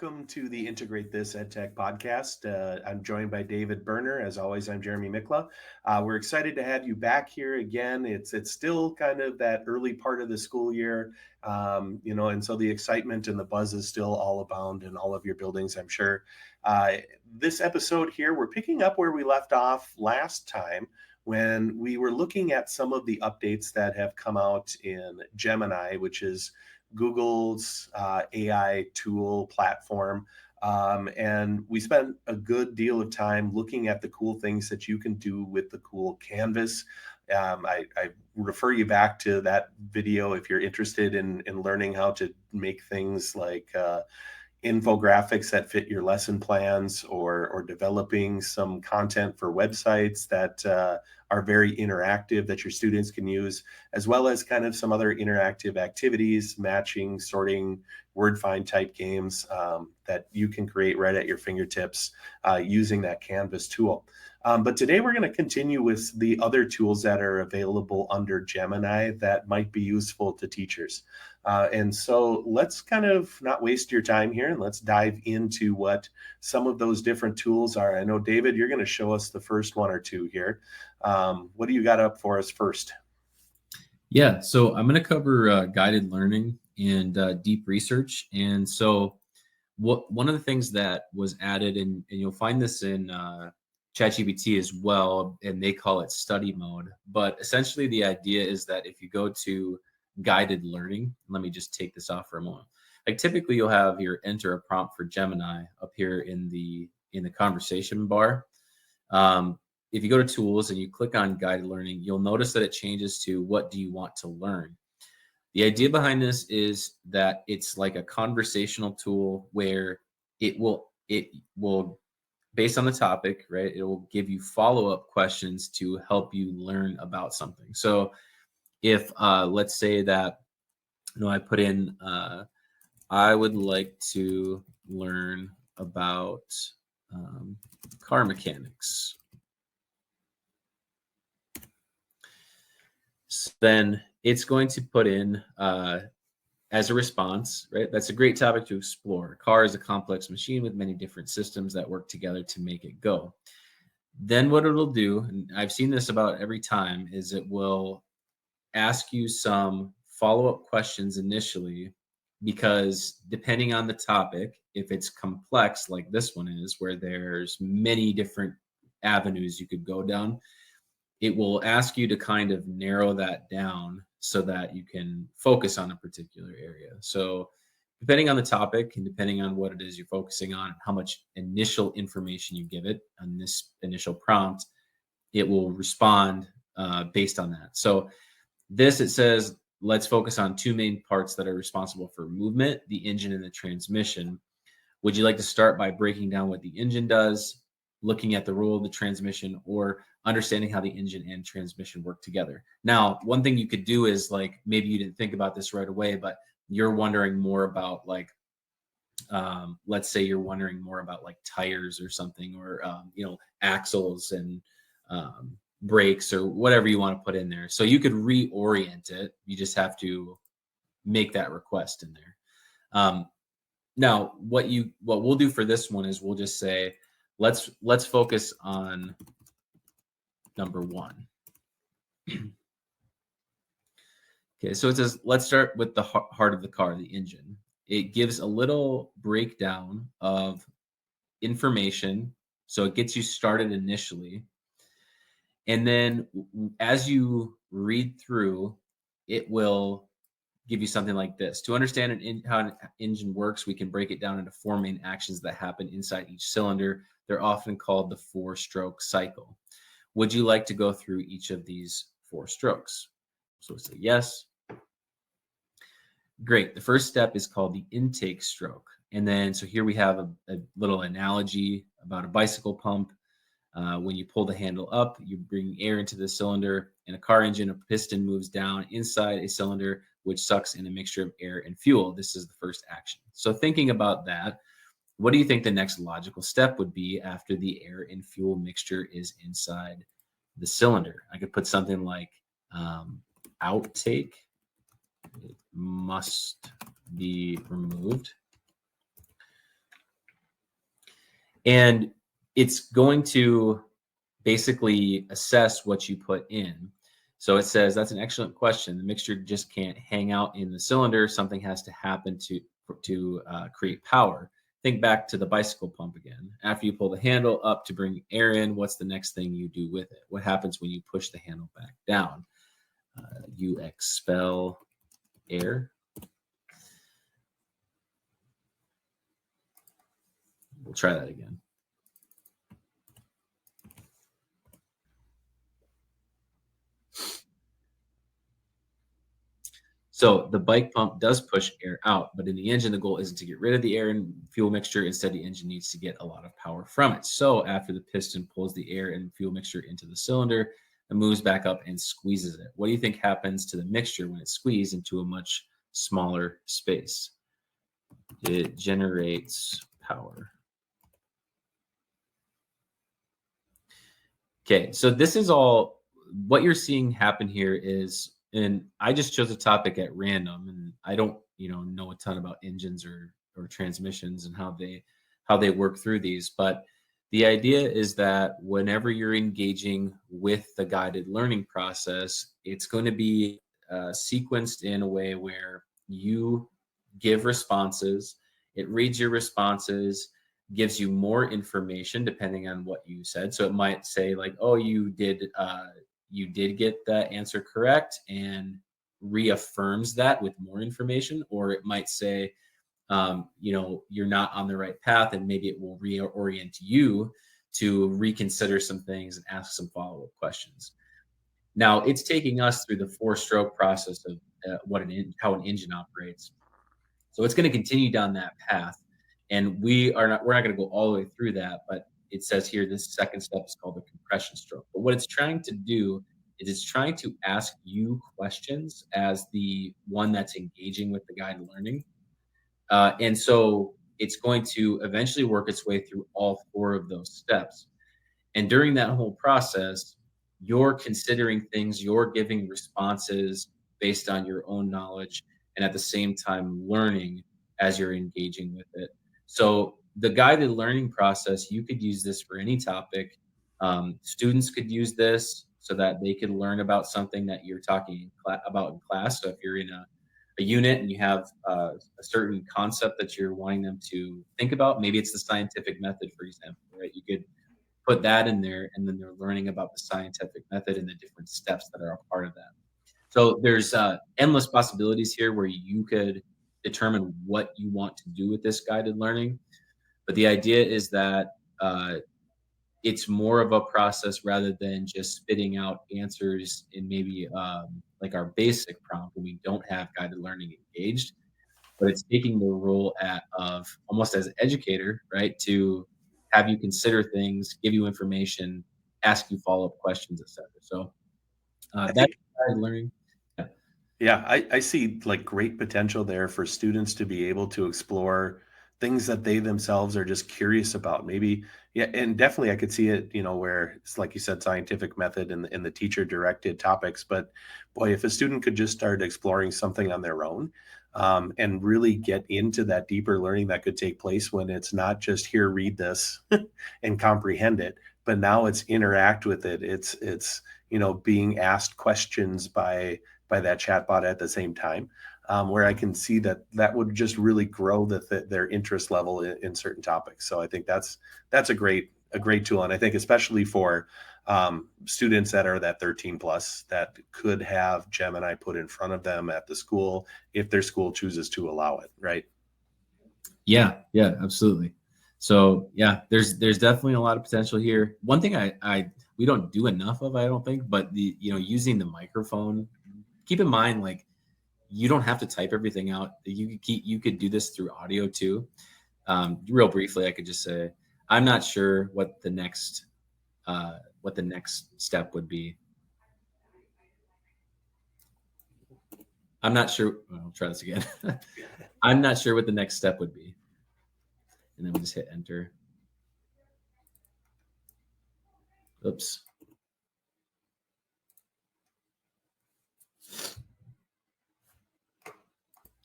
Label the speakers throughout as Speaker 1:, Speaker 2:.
Speaker 1: welcome to the Integrate This EdTech podcast. I'm joined by David Berner. As always, I'm Jeremy Mikla. We're excited to have you back here again. It's still kind of that early part of the school year, and so the excitement and the buzz is still all abound in all of your buildings, I'm sure. This episode here, we're picking up where we left off last time when we were looking at some of the updates that have come out in Gemini, which is Google's AI tool platform. And we spent a good deal of time looking at the cool things that you can do with the cool canvas. I refer you back to that video if you're interested in learning how to make things like infographics that fit your lesson plans, or developing some content for websites that are very interactive that your students can use, as well as kind of some other interactive activities, matching, sorting, word find type games that you can create right at your fingertips using that Canvas tool. But today we're going to continue with the other tools that are available under Gemini that might be useful to teachers. And so let's kind of not waste your time here, and let's dive into what some of those different tools are. I know, David, you're going to show us the first one or two here. What do you got up for us first?
Speaker 2: Yeah, so I'm going to cover guided learning and deep research. And so one of the things that was added, and you'll find this in ChatGPT as well, and they call it study mode. But essentially the idea is that if you go to guided learning, let me just take this off for a moment. Like typically you'll have your enter a prompt for Gemini up here in the conversation bar. If you go to tools and you click on guided learning, you'll notice that it changes to what do you want to learn. The idea behind this is that it's like a conversational tool where it will based on the topic, right? It will give you follow-up questions to help you learn about something. So if let's say that I put in I would like to learn about car mechanics. Then it's going to put in as a response, right? That's a great topic to explore. A car is a complex machine with many different systems that work together to make it go. Then what it'll do, and I've seen this about every time, is it will ask you some follow-up questions initially, because depending on the topic, if it's complex like this one is, where there's many different avenues you could go down, it will ask you to kind of narrow that down so that you can focus on a particular area. So depending on the topic and depending on what it is you're focusing on, how much initial information you give it on this initial prompt, it will respond based on that. So this, it says, let's focus on two main parts that are responsible for movement, the engine and the transmission. Would you like to start by breaking down what the engine does, looking at the role of the transmission, or understanding how the engine and transmission work together? Now, one thing you could do is, like, maybe you didn't think about this right away, but you're wondering more about, like, let's say you're wondering more about like tires or something, or, axles and brakes or whatever you want to put in there. So you could reorient it. You just have to make that request in there. Now, what we'll do for this one is we'll just say, let's focus on number one. Okay, so it says, let's start with the heart of the car, the engine. It gives a little breakdown of information, so it gets you started initially. And then as you read through, it will give you something like this. To understand how an engine works, we can break it down into four main actions that happen inside each cylinder. They're often called the four-stroke cycle. Would you like to go through each of these four strokes? So we'll say yes. Great. The first step is called the intake stroke. And then, so here we have a little analogy about a bicycle pump. When you pull the handle up, you bring air into the cylinder. In a car engine, a piston moves down inside a cylinder, which sucks in a mixture of air and fuel. This is the first action. So thinking about that, what do you think the next logical step would be after the air and fuel mixture is inside the cylinder? I could put something like outtake. It must be removed. And it's going to basically assess what you put in. So it says, that's an excellent question. The mixture just can't hang out in the cylinder. Something has to happen to create power. Think back to the bicycle pump again. After you pull the handle up to bring air in, what's the next thing you do with it? What happens when you push the handle back down? You expel air. We'll try that again. So the bike pump does push air out, but in the engine, the goal isn't to get rid of the air and fuel mixture. Instead, the engine needs to get a lot of power from it. So after the piston pulls the air and fuel mixture into the cylinder, it moves back up and squeezes it. What do you think happens to the mixture when it's squeezed into a much smaller space? It generates power. Okay, so this is all what you're seeing happen here is, and I just chose a topic at random, and I don't, know a ton about engines or transmissions and how they work through these, but the idea is that whenever you're engaging with the guided learning process, it's going to be sequenced in a way where you give responses, it reads your responses, gives you more information depending on what you said. So it might say like, "Oh, you did get that answer correct," and reaffirms that with more information. Or it might say, "You're not on the right path," and maybe it will reorient you to reconsider some things and ask some follow-up questions. Now, it's taking us through the four-stroke process of how an engine operates. So it's going to continue down that path. And we're not going to go all the way through that, but it says here this second step is called the compression stroke. But what it's trying to do is it's trying to ask you questions as the one that's engaging with the guided learning. And so it's going to eventually work its way through all four of those steps. And during that whole process, you're considering things, you're giving responses based on your own knowledge, and at the same time learning as you're engaging with it. So the guided learning process, you could use this for any topic. Students could use this so that they could learn about something that you're talking about in class. So if you're in a unit and you have a certain concept that you're wanting them to think about, maybe it's the scientific method, for example, right? You could put that in there, and then they're learning about the scientific method and the different steps that are a part of that. So there's endless possibilities here where you could determine what you want to do with this guided learning. But the idea is that it's more of a process rather than just spitting out answers in maybe like our basic prompt when we don't have guided learning engaged. But it's taking the role of almost as an educator, right? To have you consider things, give you information, ask you follow-up questions, etc. So
Speaker 1: I
Speaker 2: that's
Speaker 1: think
Speaker 2: guided learning. Yeah.
Speaker 1: Yeah, I see like great potential there for students to be able to explore things that they themselves are just curious about. Maybe, yeah, and definitely I could see it, where it's like you said, scientific method and the teacher directed topics. But boy, if a student could just start exploring something on their own, and really get into that deeper learning that could take place when it's not just here, read this and comprehend it, but now it's interact with it. It's being asked questions by that chatbot at the same time, where I can see that that would just really grow their interest level in certain topics. So I think that's a great tool, and I think especially for students that are that 13 plus that could have Gemini put in front of them at the school if their school chooses to allow it. Right?
Speaker 2: Yeah, absolutely. So yeah, there's definitely a lot of potential here. One thing I we don't do enough of, I don't think, but the using the microphone. Keep in mind, like, you don't have to type everything out. You could do this through audio too. Real briefly, I could just say, I'm not sure what the next step would be. I'm not sure. I'll try this again. I'm not sure what the next step would be, and then we just hit enter. Oops.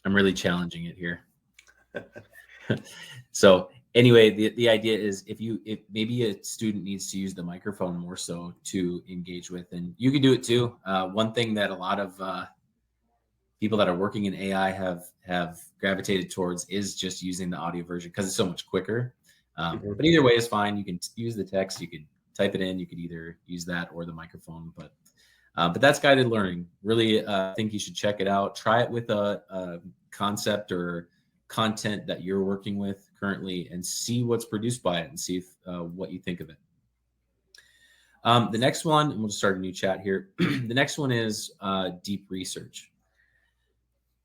Speaker 2: I'm really challenging it here. So anyway, the idea is if maybe a student needs to use the microphone more so to engage with, and you can do it too. One thing that a lot of people that are working in AI have gravitated towards is just using the audio version because it's so much quicker.
Speaker 1: Mhm.
Speaker 2: But either way is fine. You can use the text. You could type it in. You could either use that or the microphone. But that's guided learning. Really, I think you should check it out. Try it with a concept or content that you're working with currently, and see what's produced by it, and see if, what you think of it. The next one, and we'll just start a new chat here. The next one is deep research.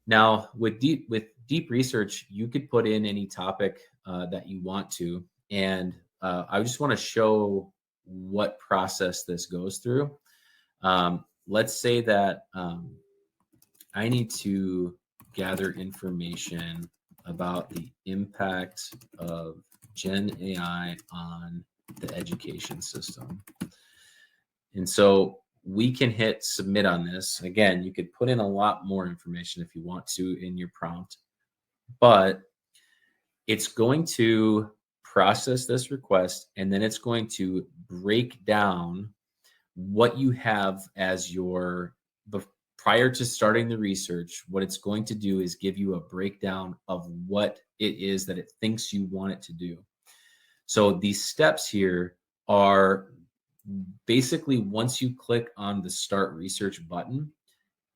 Speaker 2: Now, with deep research, you could put in any topic that you want to, and I just want to show what process this goes through. Let's say that I need to gather information about the impact of Gen AI on the education system. And so we can hit submit on this. Again, you could put in a lot more information if you want to in your prompt, but it's going to process this request, and then it's going to break down what you have as your prior to starting the research. What it's going to do is give you a breakdown of what it is that it thinks you want it to do. So these steps here are basically, once you click on the start research button,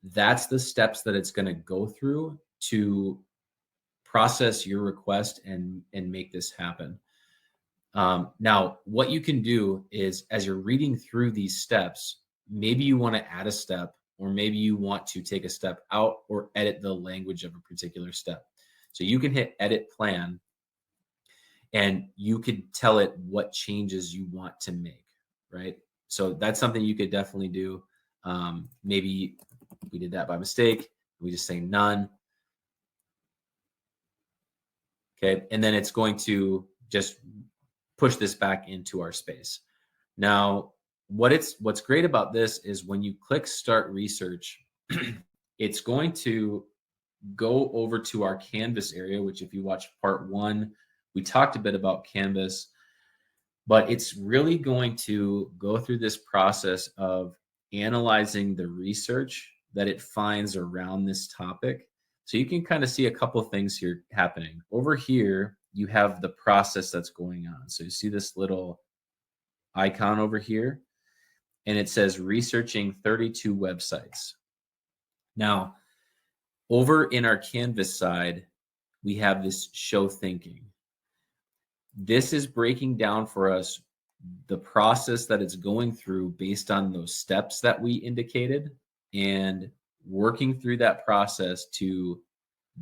Speaker 2: that's the steps that it's going to go through to process your request and make this happen. Now, what you can do is, as you're reading through these steps, maybe you want to add a step, or maybe you want to take a step out or edit the language of a particular step. So you can hit edit plan, and you could tell it what changes you want to make, right? So that's something you could definitely do. Maybe we did that by mistake. We just say none. Okay, and then it's going to just push this back into our space. Now, what's great about this is when you click start research, it's going to go over to our Canvas area, which if you watch part 1, we talked a bit about Canvas, but it's really going to go through this process of analyzing the research that it finds around this topic. So you can kind of see a couple of things here happening. Over here, you have the process that's going on. So you see this little icon over here, and it says researching 32 websites. Now, over in our Canvas side, we have this show thinking. This is breaking down for us the process that it's going through based on those steps that we indicated, and working through that process to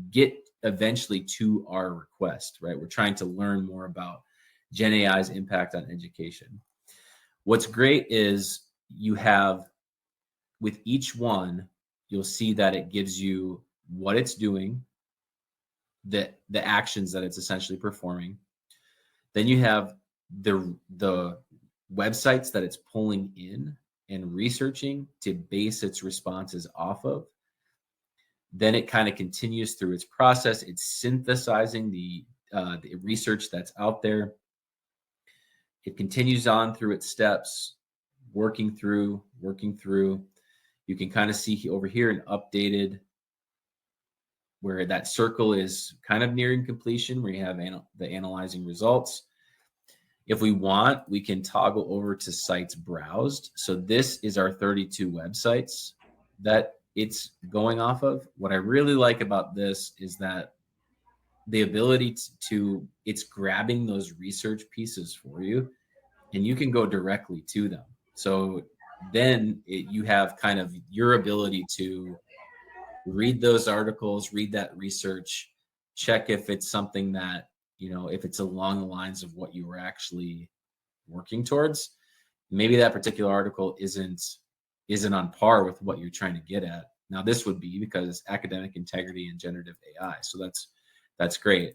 Speaker 2: get eventually to our request, right? We're trying to learn more about Gen AI's impact on education. What's great is you have, with each one, you'll see that it gives you what it's doing, the actions that it's essentially performing. Then you have the websites that it's pulling in and researching to base its responses off of. Then it kind of continues through its process. It's synthesizing the research that's out there. It continues on through its steps, working through. You can kind of see over here an updated, where that circle is kind of nearing completion, where you have the analyzing results. If we want, we can toggle over to sites browsed. So this is our 32 websites that it's going off of. What I really like about this is that the ability to it's grabbing those research pieces for you, and you can go directly to them. So then you have kind of your ability to read those articles, read that research, check if it's something that, if it's along the lines of what you were actually working towards. Maybe that particular article isn't on par with what you're trying to get at. Now, this would be because it's academic integrity and generative AI. So that's great.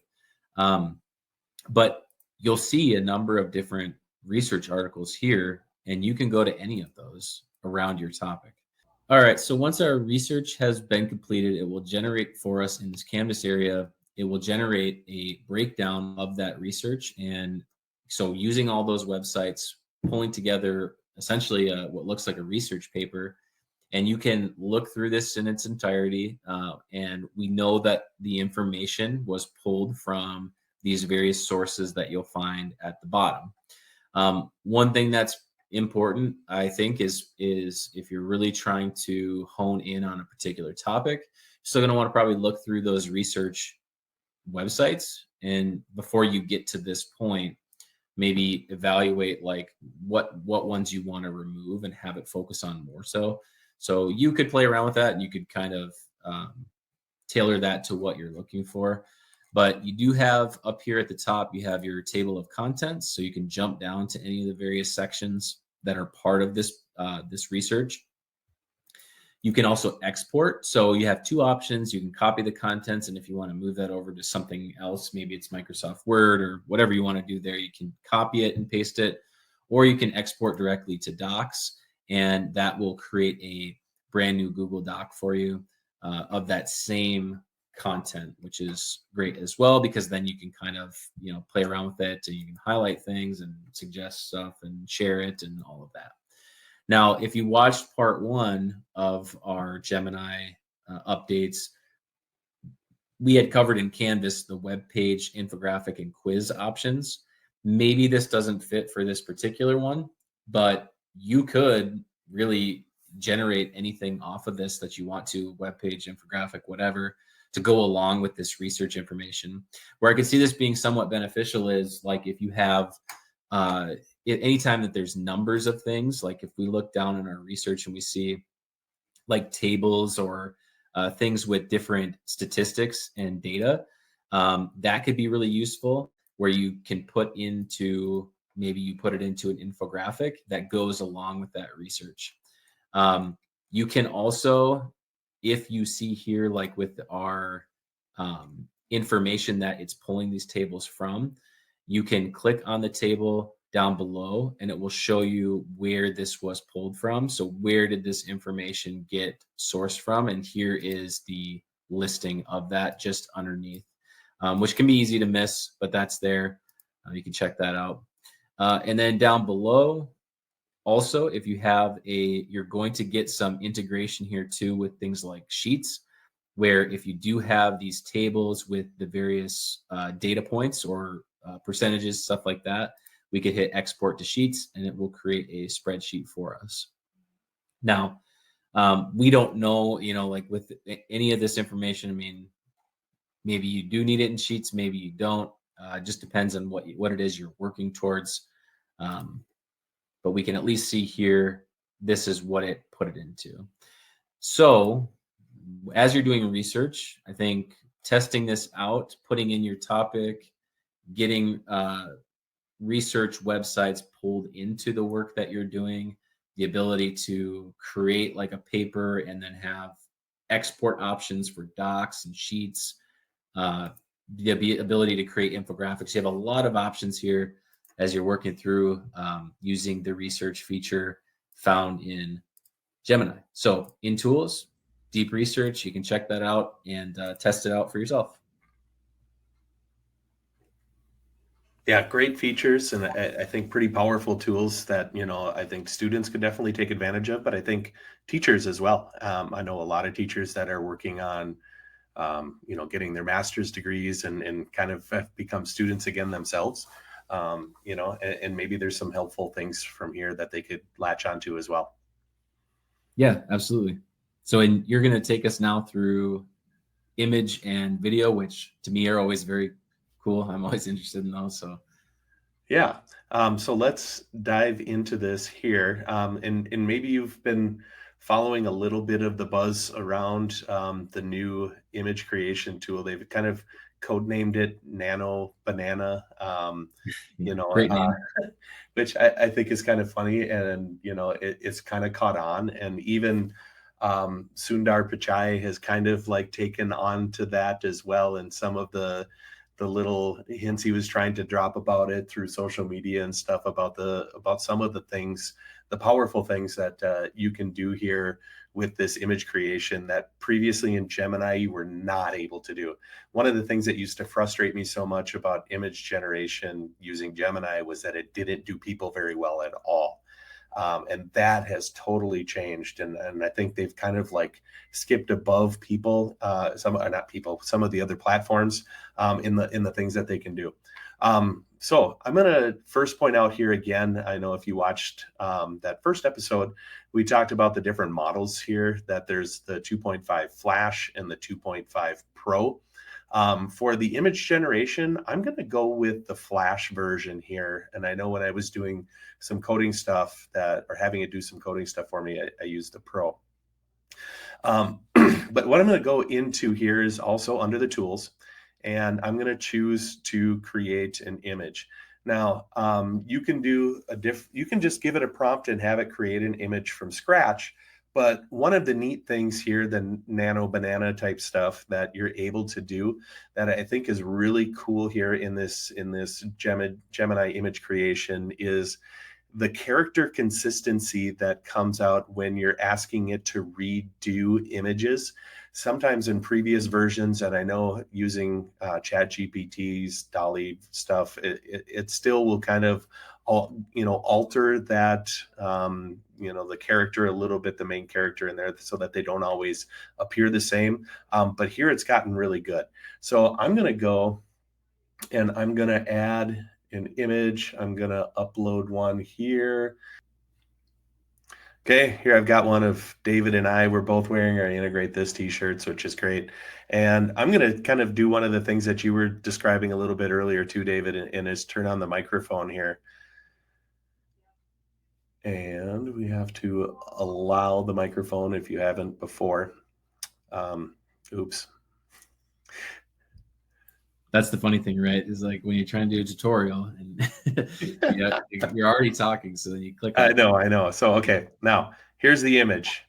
Speaker 2: But you'll see a number of different research articles here, and you can go to any of those around your topic. All right, so once our research has been completed, it will generate for us in this Canvas area it will generate a breakdown of that research. And so using all those websites, pulling together essentially what looks like a research paper, and you can look through this in its entirety. And we know that the information was pulled from these various sources that you'll find at the bottom. One thing that's important, I think, is if you're really trying to hone in on a particular topic, you're still going to want to probably look through those research websites. And before you get to this point, maybe evaluate like what ones you want to remove and have it focus on more. So you could play around with that, and you could kind of tailor that to what you're looking for. But you do have up here at the top, you have your table of contents, so you can jump down to any of the various sections that are part of this this research. You can also export. So you have two options. You can copy the contents, and if you want to move that over to something else, maybe it's Microsoft Word or whatever you want to do there, you can copy it and paste it, or you can export directly to Docs, and that will create a brand new Google Doc for you of that same content, which is great as well, because then you can kind of, you know, play around with it, and you can highlight things and suggest stuff and share it and all of that. Now, if you watched part one of our Gemini updates, we had covered in Canvas the web page, infographic, and quiz options. Maybe this doesn't fit for this particular one, but you could really generate anything off of this that you want to, web page, infographic, whatever, to go along with this research information. Where I could see this being somewhat beneficial is like if you have anytime that there's numbers of things, like if we look down in our research and we see like tables or things with different statistics and data, that could be really useful, where you can put into, maybe you put it into an infographic that goes along with that research. You can also, if you see here, like with our information that it's pulling these tables from, you can click on the table down below and it will show you where this was pulled from. So where did this information get sourced from? And here is the listing of that just underneath, which can be easy to miss, but that's there. You can check that out. And then down below, also, if you have you're going to get some integration here too with things like Sheets, where if you do have these tables with the various data points or percentages, stuff like that, we could hit export to Sheets and it will create a spreadsheet for us. Now, we don't know, you know, like with any of this information, I mean, maybe you do need it in Sheets, maybe you don't. It just depends on what it is you're working towards. But we can at least see here, this is what it put it into. So as you're doing research, I think testing this out, putting in your topic, getting research websites pulled into the work that you're doing, the ability to create like a paper and then have export options for docs and sheets, the ability to create infographics. You have a lot of options here as you're working through using the research feature found in Gemini. So in Tools, Deep Research, you can check that out and test it out for yourself.
Speaker 1: Yeah, great features, and I think pretty powerful tools that, you know, I think students could definitely take advantage of, but I think teachers as well. I know a lot of teachers that are working on, you know, getting their master's degrees and kind of have become students again themselves. You know, and maybe there's some helpful things from here that they could latch onto as well.
Speaker 2: Yeah, absolutely. So you're going to take us now through image and video, which to me are always very cool. I'm always interested in those. So
Speaker 1: Yeah. So let's dive into this here. And maybe you've been following a little bit of the buzz around the new image creation tool. They've kind of codenamed it Nano Banana. You know,
Speaker 2: great name.
Speaker 1: which I think is kind of funny, and you know, it's kind of caught on, and even Sundar Pichai has kind of like taken on to that as well, and some of the little hints he was trying to drop about it through social media and stuff about some of the things, the powerful things that you can do here with this image creation that previously in Gemini you were not able to do. One of the things that used to frustrate me so much about image generation using Gemini was that it didn't do people very well at all. And that has totally changed. And I think they've kind of like skipped above people, not people, some of the other platforms in the things that they can do. So I'm going to first point out here again, I know if you watched that first episode, we talked about the different models here, that there's the 2.5 Flash and the 2.5 Pro. For the image generation, I'm going to go with the Flash version here. And I know when I was doing some coding stuff or having it do some coding stuff for me, I used the Pro. But what I'm going to go into here is also under the tools, and I'm going to choose to create an image. Now, you can you can just give it a prompt and have it create an image from scratch. But one of the neat things here, the Nano Banana type stuff that you're able to do that I think is really cool here in this Gemini image creation is the character consistency that comes out when you're asking it to redo images. Sometimes in previous versions, and I know using ChatGPT's DALL-E stuff, it still will kind of alter that the character a little bit, the main character in there, so that they don't always appear the same. But here it's gotten really good. So I'm going to go and I'm going to add an image. I'm going to upload one here. Okay, here I've got one of David and I. We're both wearing our Integrate This t-shirts, which is great. And I'm going to kind of do one of the things that you were describing a little bit earlier too, David, and is turn on the microphone here. And we have to allow the microphone if you haven't before. Oops.
Speaker 2: That's the funny thing, right? Is like when you're trying to do a tutorial and you're already talking, so then you click on
Speaker 1: I know. So, okay, now here's the image.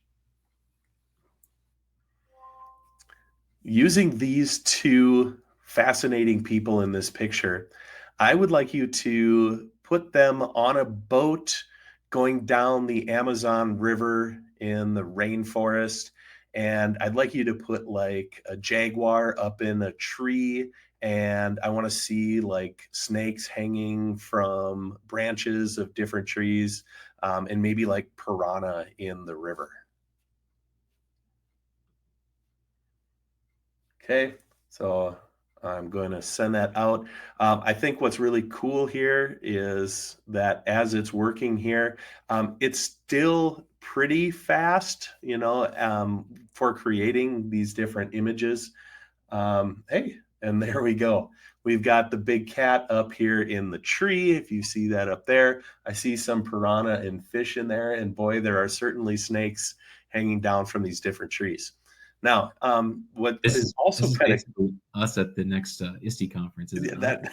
Speaker 1: Using these two fascinating people in this picture, I would like you to put them on a boat going down the Amazon River in the rainforest. And I'd like you to put like a jaguar up in a tree. And I want to see like snakes hanging from branches of different trees, and maybe like piranha in the river. Okay, so I'm going to send that out. I think what's really cool here is that as it's working here, it's still pretty fast, for creating these different images. Hey, and there we go. We've got the big cat up here in the tree. If you see that up there, I see some piranha and fish in there. And boy, there are certainly snakes hanging down from these different trees. Now, what is also kind of
Speaker 2: us at the next ISTE conference, is it not?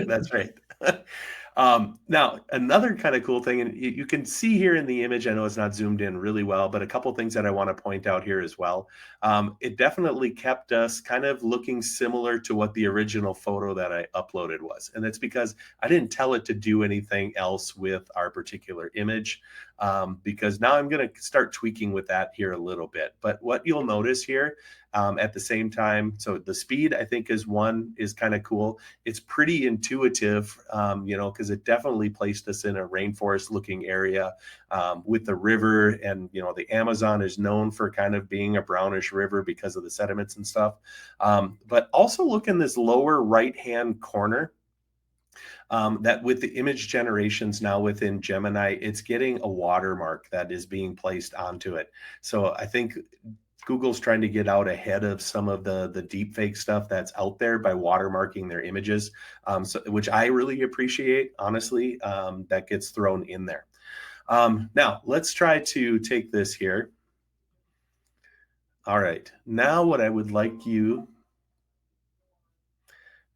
Speaker 1: That's right. Now, another kind of cool thing, and you can see here in the image, I know it's not zoomed in really well, but a couple things that I want to point out here as well. It definitely kept us kind of looking similar to what the original photo that I uploaded was. And that's because I didn't tell it to do anything else with our particular image, because now I'm going to start tweaking with that here a little bit. But what you'll notice here, at the same time, so the speed I think is kind of cool. It's pretty intuitive, because it definitely placed us in a rainforest looking area, with the river, and the Amazon is known for kind of being a brownish river because of the sediments and stuff. But also look in this lower right hand corner. That with the image generations now within Gemini, it's getting a watermark that is being placed onto it. So I think Google's trying to get out ahead of some of the deep fake stuff that's out there by watermarking their images, which I really appreciate, honestly, that gets thrown in there. Now, let's try to take this here. All right, now what I would like you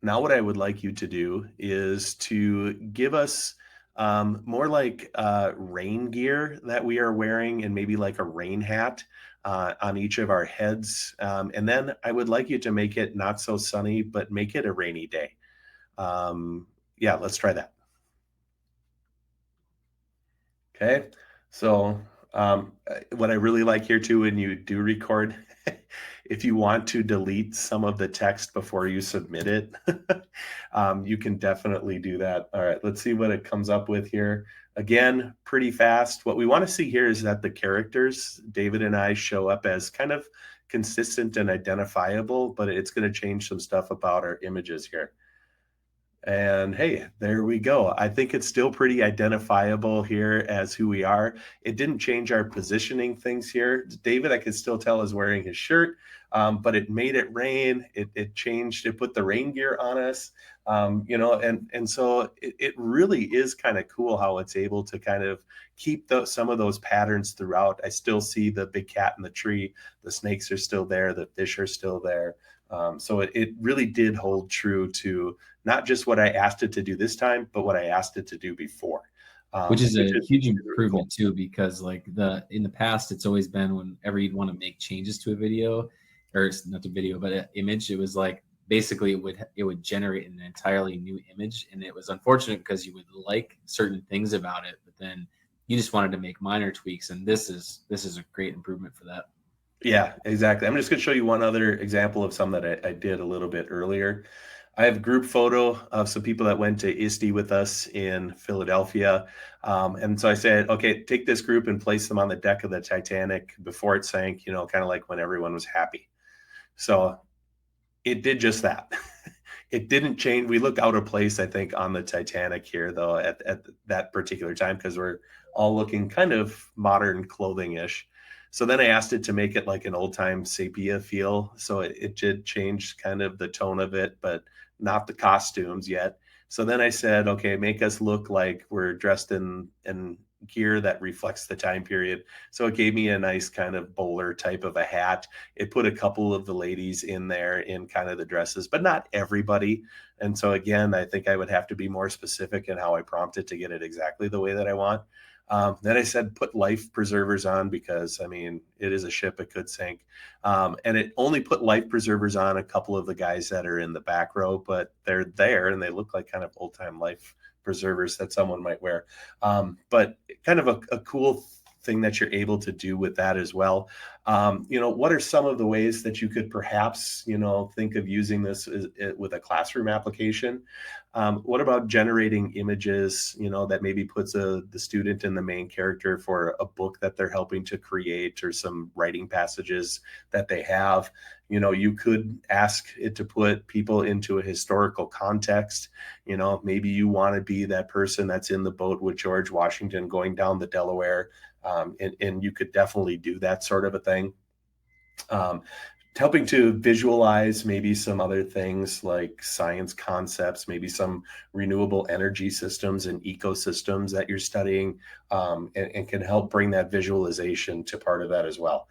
Speaker 1: to do is to give us more like rain gear that we are wearing, and maybe like a rain hat on each of our heads. And then I would like you to make it not so sunny, but make it a rainy day. Yeah, let's try that. Okay, so What I really like here too, when you do record, if you want to delete some of the text before you submit it, you can definitely do that. All right, let's see what it comes up with here. Again, pretty fast. What we want to see here is that the characters, David and I, show up as kind of consistent and identifiable, but it's going to change some stuff about our images here. And hey, there we go. I think it's still pretty identifiable here as who we are. It didn't change our positioning things here. David, I could still tell, is wearing his shirt, but it made it rain. It changed, it put the rain gear on us, and so it really is kind of cool how it's able to kind of keep some of those patterns throughout. I still see the big cat in the tree. The snakes are still there. The fish are still there. So it really did hold true to not just what I asked it to do this time, but what I asked it to do before.
Speaker 2: Which is a huge
Speaker 1: Really cool.
Speaker 2: improvement too, because like in the past, it's always been whenever you'd want to make changes to a video, or not the video, but an image, it was like basically it would generate an entirely new image, and it was unfortunate because you would like certain things about it, but then you just wanted to make minor tweaks, and this is a great improvement for that.
Speaker 1: Yeah, exactly. I'm just going to show you one other example of some that I did a little bit earlier. I have a group photo of some people that went to ISTE with us in Philadelphia. And so I said, okay, take this group and place them on the deck of the Titanic before it sank, kind of like when everyone was happy. So it did just that. It didn't change. We look out of place, I think, on the Titanic here, though, at that particular time, because we're all looking kind of modern clothing-ish. So then I asked it to make it like an old-time sepia feel. So it did change kind of the tone of it, but not the costumes yet. So then I said, okay, make us look like we're dressed in gear that reflects the time period. So it gave me a nice kind of bowler type of a hat. It put a couple of the ladies in there in kind of the dresses, but not everybody. And so again, I think I would have to be more specific in how I prompt it to get it exactly the way that I want. Then I said, put life preservers on, because I mean, it is a ship, it could sink. And it only put life preservers on a couple of the guys that are in the back row, but they're there and they look like kind of old time life preservers that someone might wear. But kind of a cool thing that you're able to do with that as well. What are some of the ways that you could perhaps, think of using this with a classroom application? What about generating images, that maybe puts the student in the main character for a book that they're helping to create, or some writing passages that they have? You could ask it to put people into a historical context. Maybe you want to be that person that's in the boat with George Washington going down the Delaware. And you could definitely do that sort of a thing. Helping to visualize maybe some other things like science concepts, maybe some renewable energy systems and ecosystems that you're studying, and can help bring that visualization to part of that as well.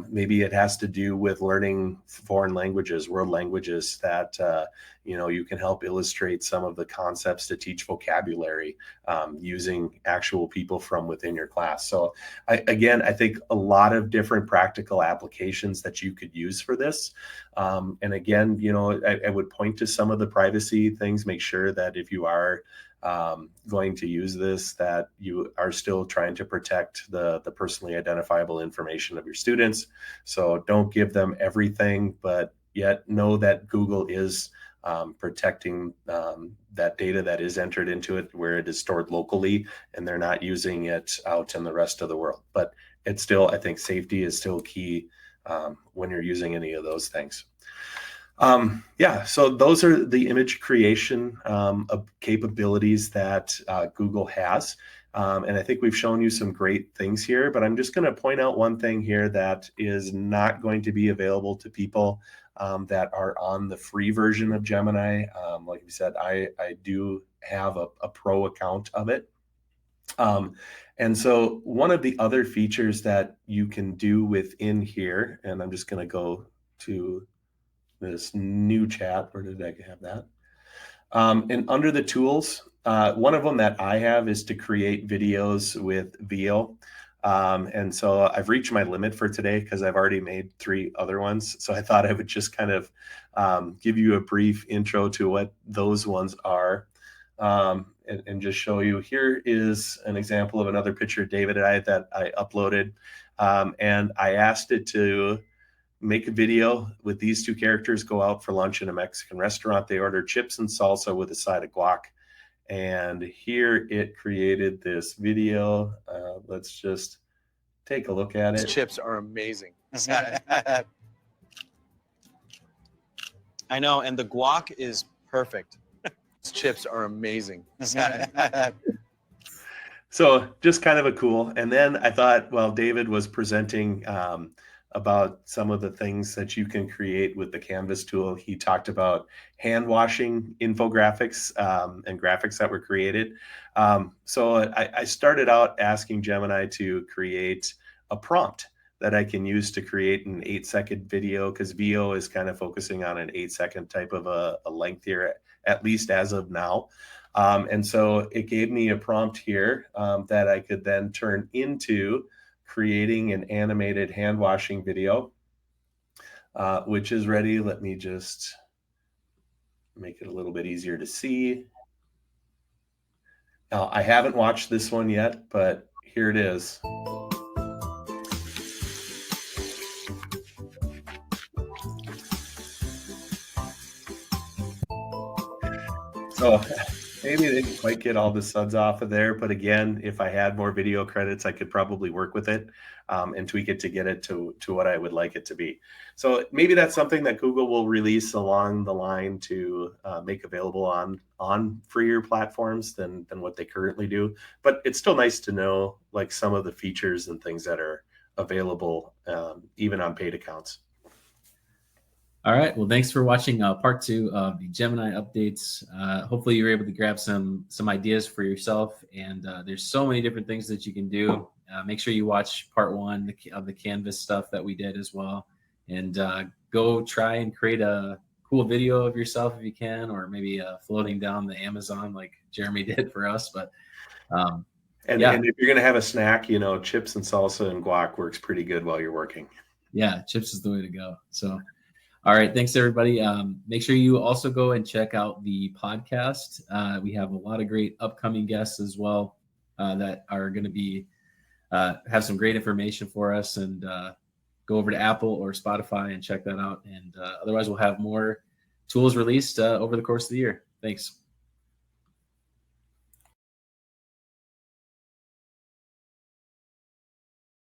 Speaker 1: Maybe it has to do with learning foreign languages, world languages, that you can help illustrate some of the concepts to teach vocabulary, using actual people from within your class. So I think a lot of different practical applications that you could use for this. And again, I would point to some of the privacy things. Make sure that if you are going to use this, that you are still trying to protect the personally identifiable information of your students. So don't give them everything, but yet know that Google is protecting that data that is entered into it, where it is stored locally, and they're not using it out in the rest of the world. But it's still, I think safety is still key when you're using any of those things. So those are the image creation capabilities that Google has. And I think we've shown you some great things here, but I'm just going to point out one thing here that is not going to be available to people that are on the free version of Gemini. Like we said, I do have a pro account of it. And so one of the other features that you can do within here, and I'm just going to go to this new chat. Where did I have that? And under the tools, one of them that I have is to create videos with VO. And so I've reached my limit for today, because I've already made 3 other ones. So I thought I would just kind of give you a brief intro to what those ones are. and just show you. Here is an example of another picture David and I that I uploaded, and I asked it to make a video with these two characters go out for lunch in a Mexican restaurant. They ordered chips and salsa with a side of guac. And here it created this video. Let's just take a look at it.
Speaker 3: These chips are amazing. I know, and the guac is perfect. These chips are amazing.
Speaker 1: So just kind of a cool. And then I thought, well, David was presenting about some of the things that you can create with the Canvas tool. He talked about hand washing infographics and graphics that were created. So I started out asking Gemini to create a prompt that I can use to create an 8-second video, because VO is kind of focusing on an 8-second type of a length here, at least as of now. And so it gave me a prompt here that I could then turn into creating an animated hand washing video, which is ready. Let me just make it a little bit easier to see. Now, I haven't watched this one yet, but here it is. So maybe they didn't quite get all the suds off of there, but again, if I had more video credits, I could probably work with it and tweak it to get it to what I would like it to be. So maybe that's something that Google will release along the line to make available on freer platforms than what they currently do. But it's still nice to know like some of the features and things that are available even on paid accounts.
Speaker 2: All right. Well, thanks for watching part 2 of the Gemini updates. Hopefully you were able to grab some ideas for yourself. And there's so many different things that you can do. Make sure you watch part 1 of the Canvas stuff that we did as well. And go try and create a cool video of yourself if you can, or maybe floating down the Amazon like Jeremy did for us. But
Speaker 1: and if you're going to have a snack, you know, chips and salsa and guac works pretty good while you're working.
Speaker 2: Yeah, chips is the way to go. So. All right. Thanks, everybody. Make sure you also go and check out the podcast. We have a lot of great upcoming guests as well that are going to be have some great information for us. And go over to Apple or Spotify and check that out. And otherwise, we'll have more tools released over the course of the year. Thanks.